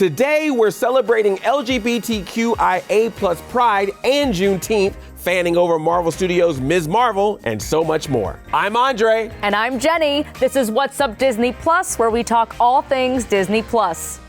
Today, we're celebrating LGBTQIA+ Pride and Juneteenth, fanning over Marvel Studios' Ms. Marvel, and so much more. I'm Andre. And I'm Jenny. This is What's Up Disney Plus, where we talk all things Disney Plus.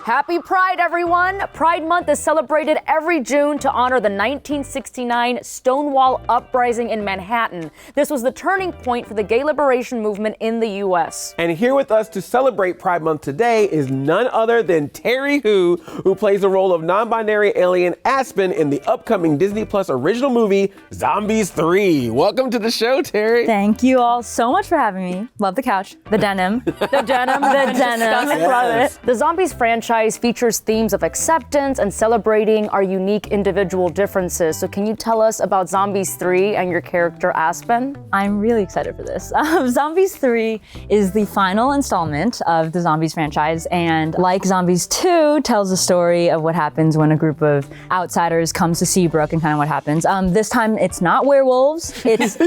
Happy Pride, everyone! Pride Month is celebrated every June to honor the 1969 Stonewall Uprising in Manhattan. This was the turning point for the gay liberation movement in the U.S. And here with us to celebrate Pride Month today is none other than Terry who plays the role of non-binary alien Aspen in the upcoming Disney Plus original movie, Zombies 3. Welcome to the show, Terry. Thank you all so much for having me. Love the couch, the denim, the denim. Yes. The Zombies franchise features themes of acceptance and celebrating our unique individual differences. So can you tell us about Zombies 3 and your character Aspen? I'm really excited for this. Zombies 3 is the final installment of the Zombies franchise, and like Zombies 2, tells the story of what happens when a group of outsiders comes to Seabrook and kind of what happens. This time it's not werewolves, it's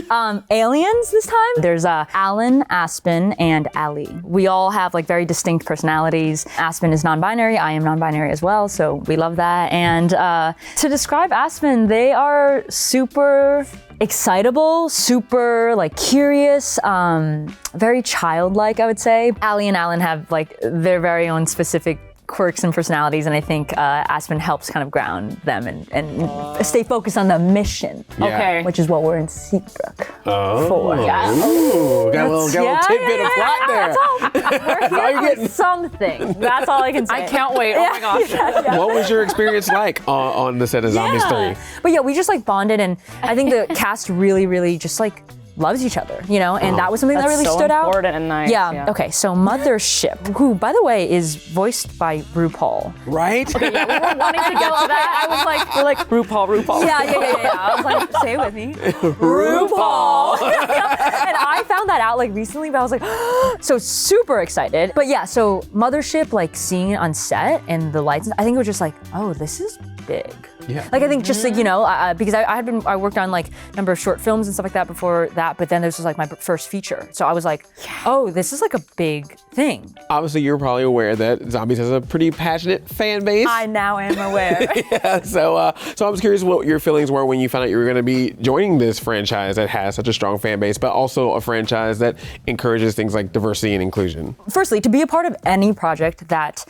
aliens this time. There's Alan, Aspen, and Allie. We all have like very distinct personalities. Aspen is non-binary, I am non-binary as well, so we love that. And to describe Aspen, they are super excitable, super like curious, very childlike, I would say. Allie and Alan have like their very own specific quirks and personalities, and I think Aspen helps kind of ground them and stay focused on the mission. Yeah. Okay. Which is what we're in Seabrook for. Yeah. Ooh, got a little tidbit of plot there. We're here for something. That's all I can say. I can't wait. Oh my gosh. What was your experience like on the set of Zombies 3? But yeah, we just like bonded, and I think the cast really just like loves each other, you know, and that was something that really stood out. Important and nice. Yeah. Okay, so Mothership, who, by the way, is voiced by RuPaul. Right? Okay, yeah, we were wanting to get to that. I was like, we're like, RuPaul. Yeah. I was like, say it with me. RuPaul. And I found that out like recently, but I was like, so super excited. But yeah, so Mothership, like seeing it on set and the lights, I think it was just like, oh, this is big. Yeah. Like I think just like, you know, because I worked on like a number of short films and stuff like that before that, but then this was like my first feature. So I was like, oh, this is like a big thing. Obviously, you're probably aware that Zombies has a pretty passionate fan base. I now am aware. Yeah, so I was curious what your feelings were when you found out you were going to be joining this franchise that has such a strong fan base, but also a franchise that encourages things like diversity and inclusion. Firstly, to be a part of any project that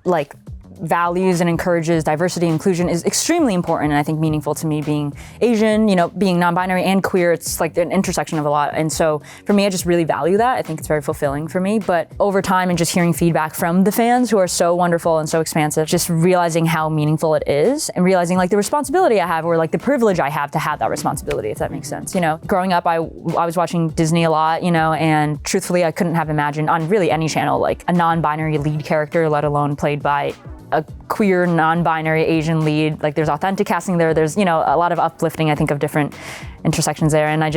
like values and encourages diversity and inclusion is extremely important, and I think meaningful to me, being Asian, you know, being non-binary and queer. It's like an intersection of a lot, and so for me, I just really value that. I think it's very fulfilling for me. But over time and just hearing feedback from the fans who are so wonderful and so expansive, just realizing how meaningful it is and realizing like the responsibility I have, or like the privilege I have to have that responsibility, if that makes sense. You know, growing up, I was watching Disney a lot, you know, and truthfully, I couldn't have imagined on really any channel like a non-binary lead character, let alone played by a queer, non-binary Asian lead. Like there's authentic casting there. There's, you know, a lot of uplifting, I think, of different intersections there. And I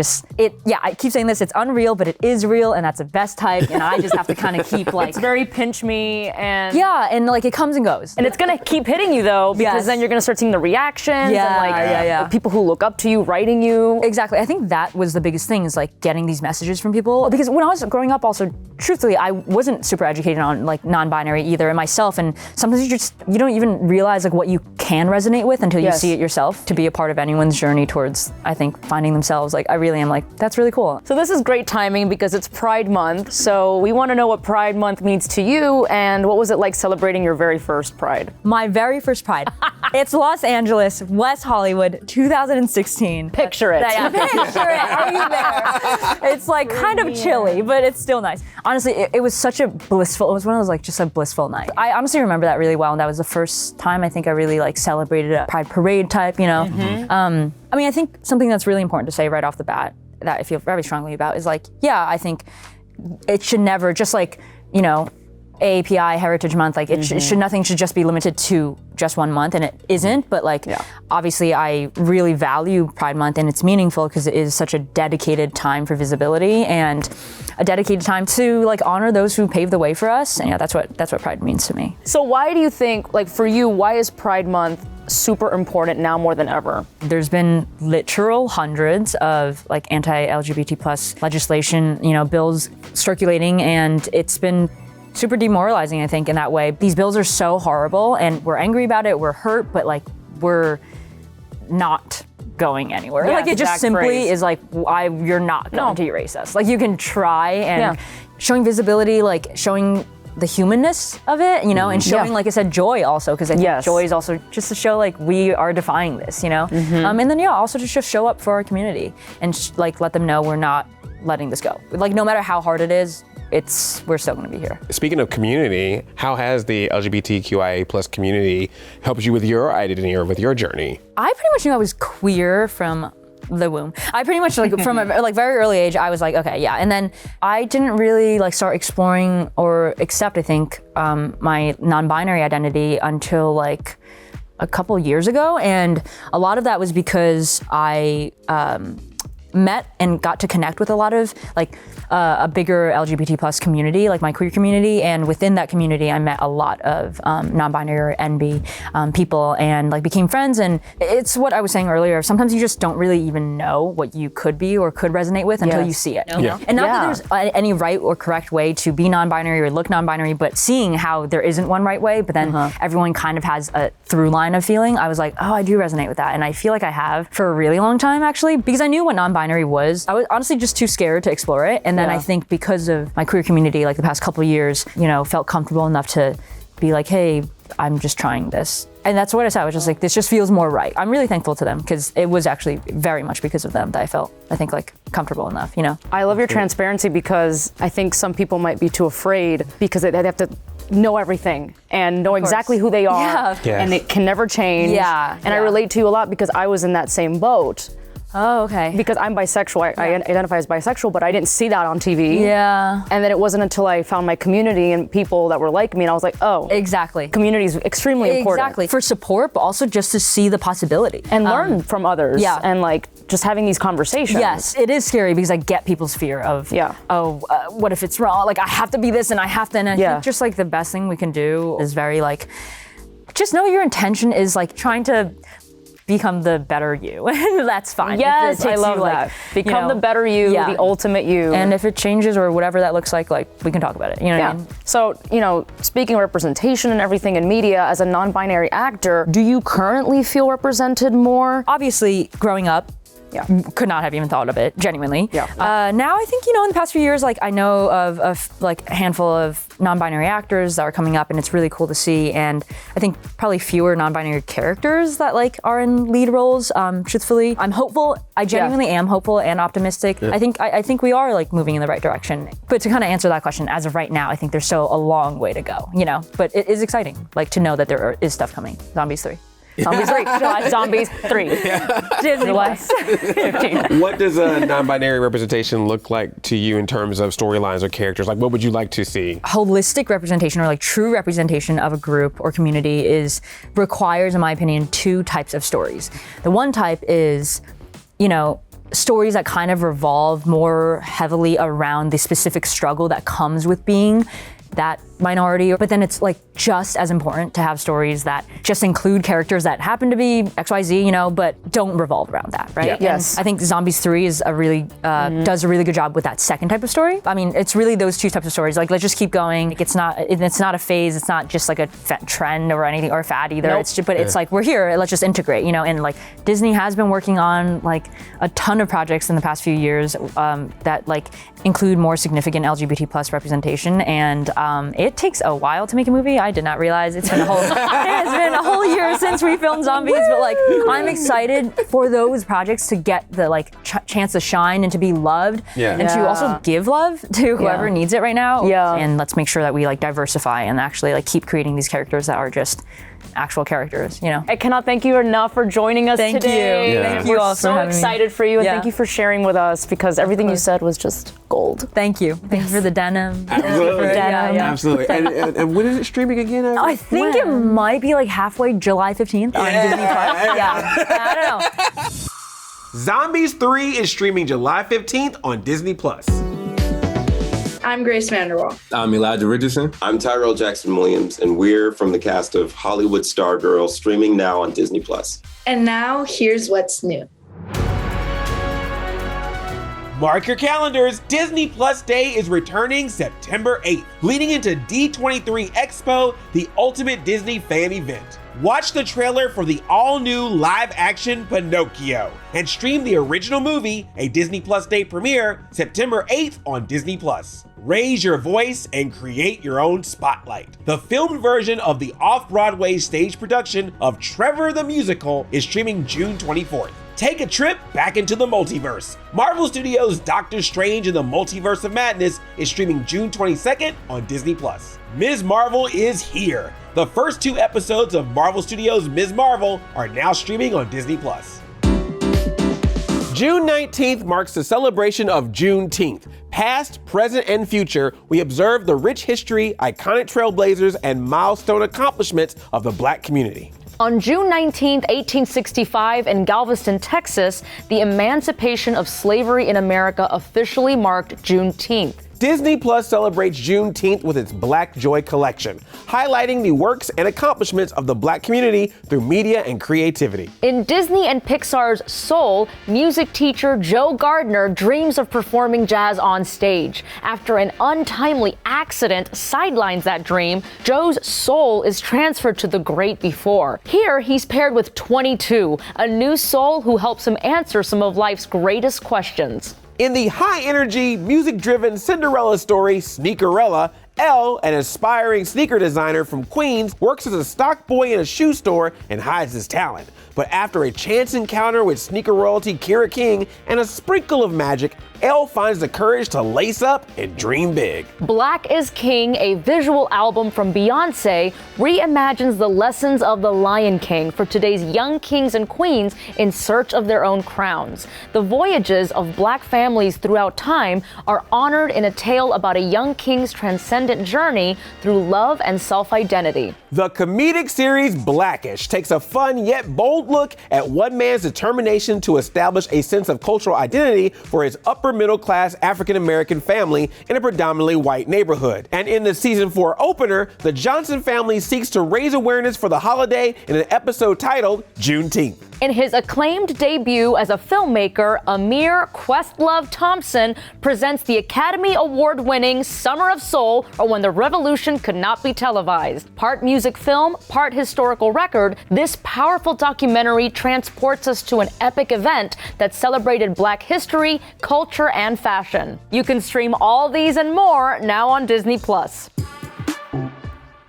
keep saying this, it's unreal, but it is real, and that's the best type. And I just have to kind of keep like. It's very pinch me and. Yeah, and like it comes and goes. And it's gonna keep hitting you though, because then you're gonna start seeing the reactions and like people who look up to you writing you. Exactly. I think that was the biggest thing, is like getting these messages from people. Because when I was growing up also, truthfully, I wasn't super educated on like non-binary either in myself. And sometimes you don't even realize like what you can resonate with until you see it yourself. To be a part of anyone's journey towards, I think, finding themselves, like I really am like, that's really cool. So this is great timing because it's Pride Month. So we want to know what Pride Month means to you, and what was it like celebrating your very first Pride? My very first Pride. It's Los Angeles, West Hollywood, 2016. Picture it. Picture it. Are you there? It's like kind of chilly, but it's still nice. Honestly, it was such a blissful, it was one of those like just a blissful night. I honestly remember that really well, and that was the first time I think I really like celebrated a Pride parade type, you know. I mean, I think something that's really important to say right off the bat that I feel very strongly about is like, yeah, I think it should never, just like, you know, AAPI Heritage Month, like nothing should just be limited to just one month, and it isn't, but like obviously I really value Pride Month, and it's meaningful because it is such a dedicated time for visibility and a dedicated time to like honor those who paved the way for us. And yeah, that's what Pride means to me. So why do you think, like for you, why is Pride Month super important now more than ever. There's been literal hundreds of like anti-LGBT plus legislation, bills circulating, and it's been super demoralizing, I think, in that way. These bills are so horrible, and we're angry about it, we're hurt, but like we're not going anywhere. Yeah, like it just exact simply phrase. is like, you're not going to erase us. Like you can try, and showing visibility, like showing the humanness of it, and showing, like I said, joy also, because I think joy is also just to show like we are defying this, and then also to just show up for our community and like let them know we're not letting this go. Like no matter how hard it is, we're still going to be here. Speaking of community, how has the LGBTQIA plus community helped you with your identity or with your journey? I pretty much knew I was queer from the womb. I pretty much like from a like very early age, I was like, okay, yeah. And then I didn't really like start exploring or accept, I think, my non-binary identity until like a couple years ago. And a lot of that was because I met and got to connect with a lot of like a bigger LGBT plus community, like my queer community, and within that community I met a lot of non-binary or NB people and like became friends. And it's what I was saying earlier, sometimes you just don't really even know what you could be or could resonate with until you see it. And not that there's any right or correct way to be non-binary or look non-binary, but seeing how there isn't one right way, but then everyone kind of has a through line of feeling, I was like, oh, I do resonate with that. And I feel like I have for a really long time, actually, because I knew what non-binary was. I was honestly just too scared to explore it. And then I think because of my queer community, like the past couple of years, felt comfortable enough to be like, hey, I'm just trying this. And that's what I said. I was just like, this just feels more right. I'm really thankful to them because it was actually very much because of them that I felt, I think, like comfortable enough, I love your transparency because I think some people might be too afraid because they have to know everything and know exactly who they are and it can never change. And I relate to you a lot because I was in that same boat. Oh, okay. Because I'm bisexual, I identify as bisexual, but I didn't see that on TV. Yeah. And then it wasn't until I found my community and people that were like me, and I was like, oh. Exactly. Community is extremely important. Exactly. For support, but also just to see the possibility. And learn from others. Yeah. And like, just having these conversations. Yes, it is scary because I get people's fear of, what if it's wrong? Like, I have to be this and I have to, and I think just like the best thing we can do is very like, just know your intention is like trying to become the better you, and that's fine. Yes, I love that. Become the better you, the ultimate you. And if it changes or whatever that looks like we can talk about it. You know what I mean? So, speaking of representation and everything in media, as a non-binary actor, do you currently feel represented more? Obviously, growing up, could not have even thought of it, genuinely. Now I think, in the past few years, like I know of like a handful of non-binary actors that are coming up, and it's really cool to see. And I think probably fewer non-binary characters that like are in lead roles. Truthfully, I'm hopeful. I genuinely am hopeful and optimistic. I think we are like moving in the right direction. But to kind of answer that question, as of right now, I think there's still a long way to go. But it is exciting, like to know that there is stuff coming. Zombies 3. Zombies 3. July, Zombies 3. Disney July 15. What does a non-binary representation look like to you in terms of storylines or characters? Like, what would you like to see? Holistic representation, or like true representation of a group or community, requires, in my opinion, two types of stories. The one type is, stories that kind of revolve more heavily around the specific struggle that comes with being that minority, but then it's like just as important to have stories that just include characters that happen to be XYZ, but don't revolve around that, right? Yeah. Yes. And I think Zombies 3 is does a really good job with that second type of story. I mean, it's really those two types of stories. Like, let's just keep going. Like, it's not a phase. It's not just like a trend or anything or a fad either. Nope. It's like we're here. Let's just integrate, and like Disney has been working on like a ton of projects in the past few years that like include more significant LGBT plus representation, and it takes a while to make a movie. I did not realize it's been a whole year since we filmed Zombies, but like I'm excited for those projects to get the like chance to shine and to be loved, and to also give love to whoever needs it right now. And let's make sure that we like diversify and actually like keep creating these characters that are just actual characters, I cannot thank you enough for joining us today. Thank you. Thank you all for having me. We're so excited for you, and thank you for sharing with us, because everything you said was just gold. Thank you. Thank you for the denim. Absolutely. Absolutely. And when is it streaming again? I think it might be like halfway July 15th on Disney Plus. I don't know. Zombies 3 is streaming July 15th on Disney Plus. I'm Grace Vanderwall. I'm Elijah Richardson. I'm Tyrell Jackson-Williams, and we're from the cast of Hollywood Stargirl, streaming now on Disney+. And now, here's what's new. Mark your calendars, Disney Plus Day is returning September 8th, leading into D23 Expo, the ultimate Disney fan event. Watch the trailer for the all-new live-action Pinocchio and stream the original movie, a Disney Plus Day premiere, September 8th on Disney Plus. Raise your voice and create your own spotlight. The filmed version of the off-Broadway stage production of Trevor the Musical is streaming June 24th. Take a trip back into the multiverse. Marvel Studios' Doctor Strange in the Multiverse of Madness is streaming June 22nd on Disney+. Ms. Marvel is here. The first 2 episodes of Marvel Studios' Ms. Marvel are now streaming on Disney+. June 19th marks the celebration of Juneteenth. Past, present, and future, we observe the rich history, iconic trailblazers, and milestone accomplishments of the Black community. On June 19, 1865, in Galveston, Texas, the emancipation of slavery in America officially marked Juneteenth. Disney Plus celebrates Juneteenth with its Black Joy collection, highlighting the works and accomplishments of the Black community through media and creativity. In Disney and Pixar's Soul, music teacher Joe Gardner dreams of performing jazz on stage. After an untimely accident sidelines that dream, Joe's soul is transferred to the great before. Here, he's paired with 22, a new soul who helps him answer some of life's greatest questions. In the high-energy, music-driven Cinderella story, Sneakerella, Elle, an aspiring sneaker designer from Queens, works as a stock boy in a shoe store and hides his talent. But after a chance encounter with sneaker royalty Kira King and a sprinkle of magic, Elle finds the courage to lace up and dream big. Black is King, a visual album from Beyoncé, reimagines the lessons of the Lion King for today's young kings and queens in search of their own crowns. The voyages of Black families throughout time are honored in a tale about a young king's transcendent journey through love and self-identity. The comedic series Blackish takes a fun yet bold look at one man's determination to establish a sense of cultural identity for his upper middle class African American family in a predominantly white neighborhood. And in the season 4 opener, the Johnson family seeks to raise awareness for the holiday in an episode titled Juneteenth. In his acclaimed debut as a filmmaker, Amir Questlove Thompson presents the Academy Award-winning Summer of Soul, or When the Revolution Could Not Be Televised. Part music film, part historical record, this powerful documentary transports us to an epic event that celebrated Black history, culture, and fashion. You can stream all these and more now on Disney+.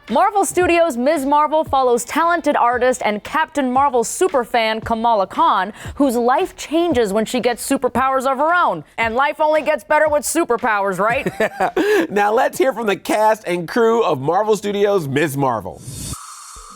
Marvel Studios' Ms. Marvel follows talented artist and Captain Marvel superfan Kamala Khan, whose life changes when she gets superpowers of her own. And life only gets better with superpowers, right? Now let's hear from the cast and crew of Marvel Studios' Ms. Marvel.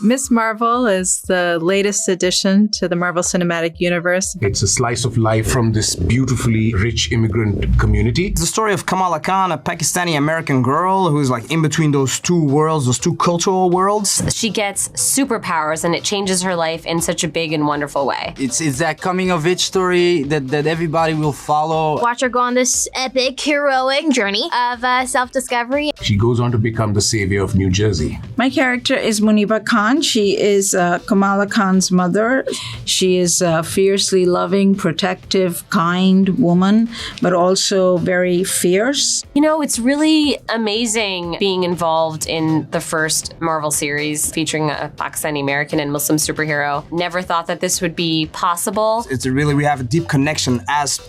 Ms. Marvel is the latest addition to the Marvel Cinematic Universe. It's a slice of life from this beautifully rich immigrant community. It's the story of Kamala Khan, a Pakistani-American girl who's like in between those two worlds, those two cultural worlds. She gets superpowers and it changes her life in such a big and wonderful way. It's that coming-of-age story that everybody will follow. Watch her go on this epic, heroic journey of self-discovery. She goes on to become the savior of New Jersey. My character is Muniba Khan. She is Kamala Khan's mother. She is a fiercely loving, protective, kind woman, but also very fierce. You know, it's really amazing being involved in the first Marvel series featuring a Pakistani American and Muslim superhero. Never thought that this would be possible. We have a deep connection as,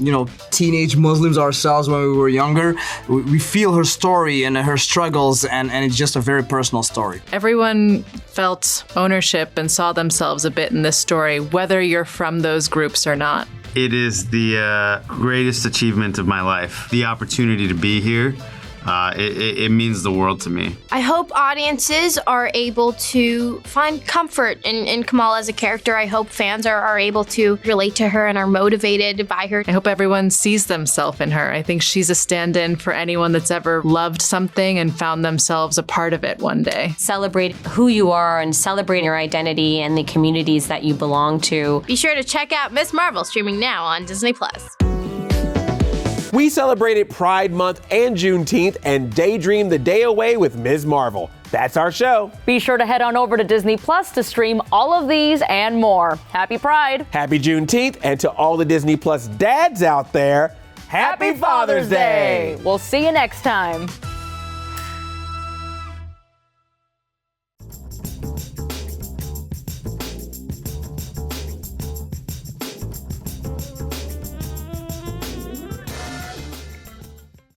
teenage Muslims ourselves when we were younger. We feel her story and her struggles, and it's just a very personal story. Everyone felt ownership and saw themselves a bit in this story, whether you're from those groups or not. It is the greatest achievement of my life. The opportunity to be here, it means the world to me. I hope audiences are able to find comfort in Kamala as a character. I hope fans are able to relate to her and are motivated by her. I hope everyone sees themselves in her. I think she's a stand-in for anyone that's ever loved something and found themselves a part of it one day. Celebrate who you are and celebrate your identity and the communities that you belong to. Be sure to check out Ms. Marvel streaming now on Disney+. We celebrated Pride Month and Juneteenth and daydreamed the day away with Ms. Marvel. That's our show. Be sure to head on over to Disney Plus to stream all of these and more. Happy Pride. Happy Juneteenth, and to all the Disney Plus dads out there, Happy Father's Day. We'll see you next time.